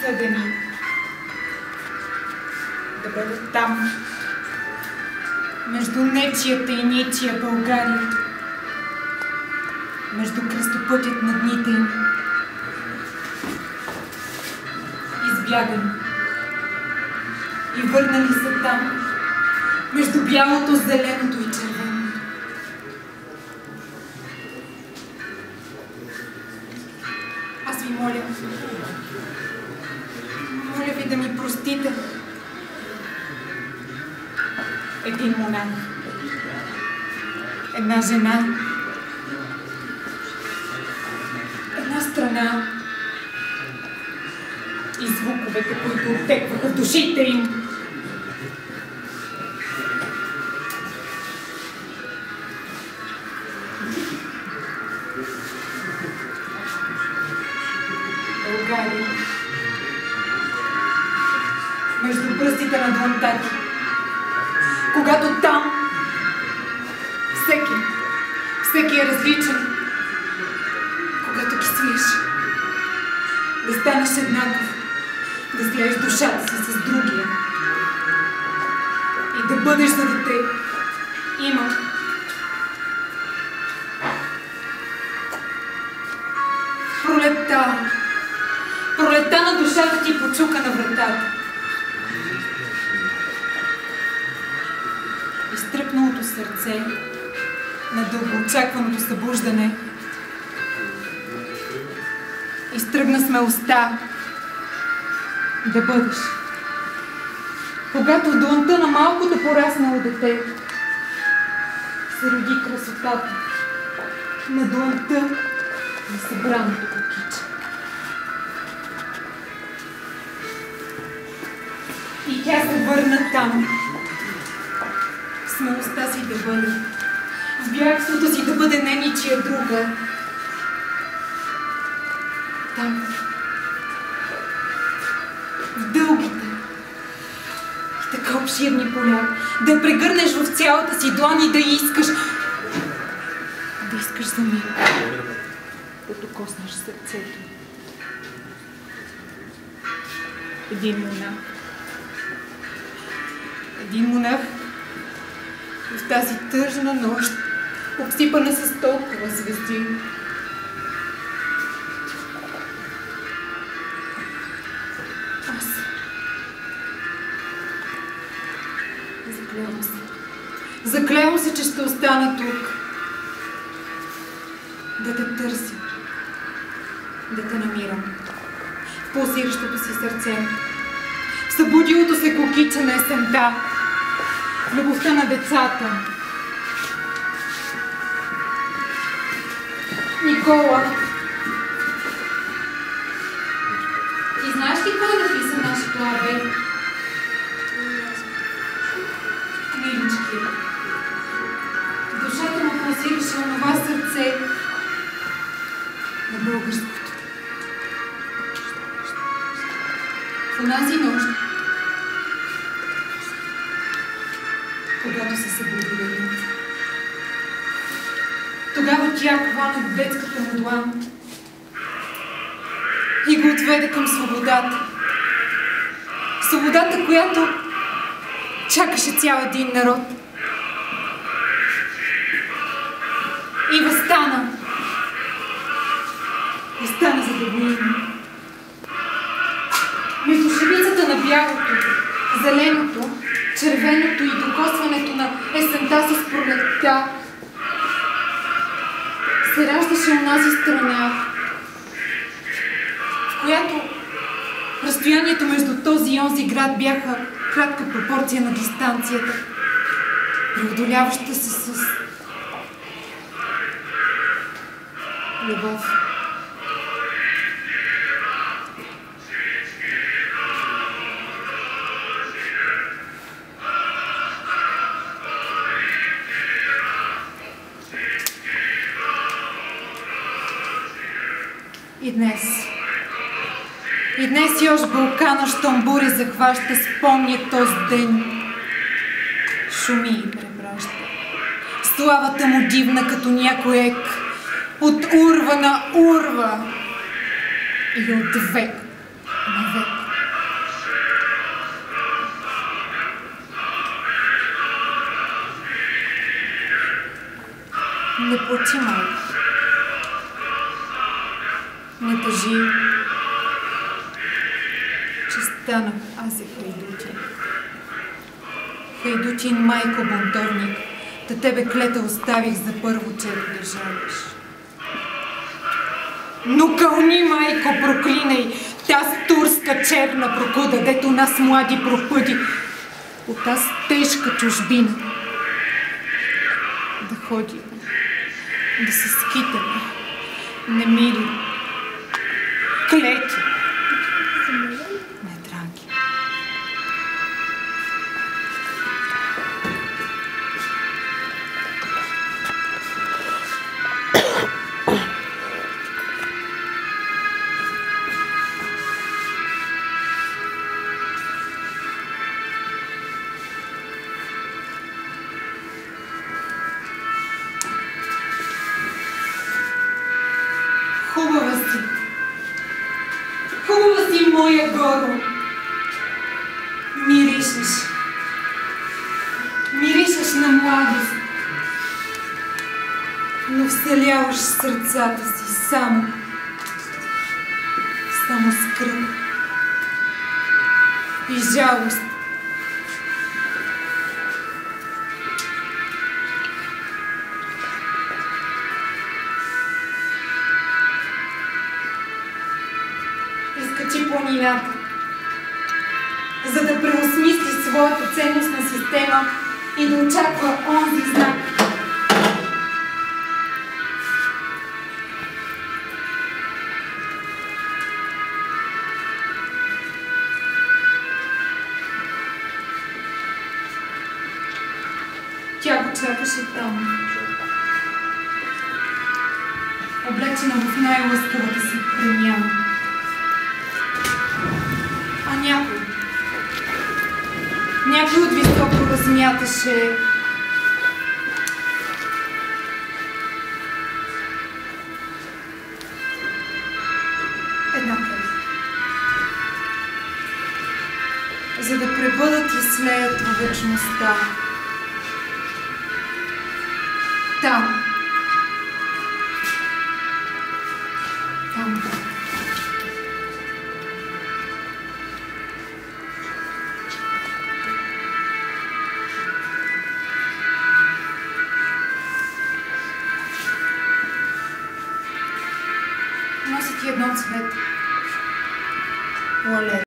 съдени да бъдат там, между нечията и нечия България, между кръстопътят на дните им, избягани и върнали се там, между бялото, зеленото и червеното. Аз ви моля ви да ми простите. Един монах, една жена, една страна и звуковете, които оттекваха в душите им. България, между пръстите на дланта ти, когато там всеки е различен, когато кислиш, да станеш еднакъв, да слееш душата си с другия и да бъдеш за дете. Има. Пролетта на душата ти почука на вратата. Изтръпналото сърце на дългоочакваното събуждане. Изтръгна смелостта да бъдеш. Когато в дланта на малкото пораснало дете се роди красотата на дланта на събраното кукиче. И тя се върна там, в смелостта си да бъде, в бягството си да бъде не ничия друга. Там, в дългите и така обширни поля, да я прегърнеш в цялата си длан и да искаш за мир, да докоснеш сърцето. Един монах в тази тъжна нощ, обсипана с толкова звезди. Аз заклевам се, че ще остана тук, да те търся, да те намирам в пулсиращото си сърце, в събудилото се кукиче на есента, в любовта на децата. Никола, ти знаеш ли какво е написа нашето абе? Милички, в душата му пулсираше онова сърце на българското. В онази нощ, когато се събуди, тогава тя хвана детската му длан и го отведе към свободата. Свободата, която чакаше цял един народ. И възстана. Възстана, за да го има. Между шевицата на бялото, зеленото, червеното и докосването на есента с пролетта се раждаше онази страна, в която разстоянието между този и онзи град бяха кратка пропорция на дистанцията, преодоляваща се с любов. И днес Йош Балкана, щом буря захваща, спомня този ден. Шуми и препраща. Славата му дивна като някой ек, от урва на урва и от век на век. Не плачи, майко. Не тъжи, че станах аз е хайдутин. Хайдутин, майко бунтовник, да тебе клета оставих за първо чето да жалиш. Но кълни, майко, проклинай таз турска черна прокуда, дето нас млади пропъди от таз тежка чужбина. Да ходим, да се скитаме, немили, клети, недраги. Хубава си. Хубава си, моя Горо. Миришеш. Миришеш на младост. Но вселяваш в сърцата си само скръп и жалост. Изкачи планината, за да преосмисли своята ценностна система и да очаква онзи знак. Тя го чакаше там, облечена в най-лъскавата си премяна. А някой от високо размяташе една кръв, за да пребъдат и слеят във вечността. Там. Носи ти едно цвет. Оле.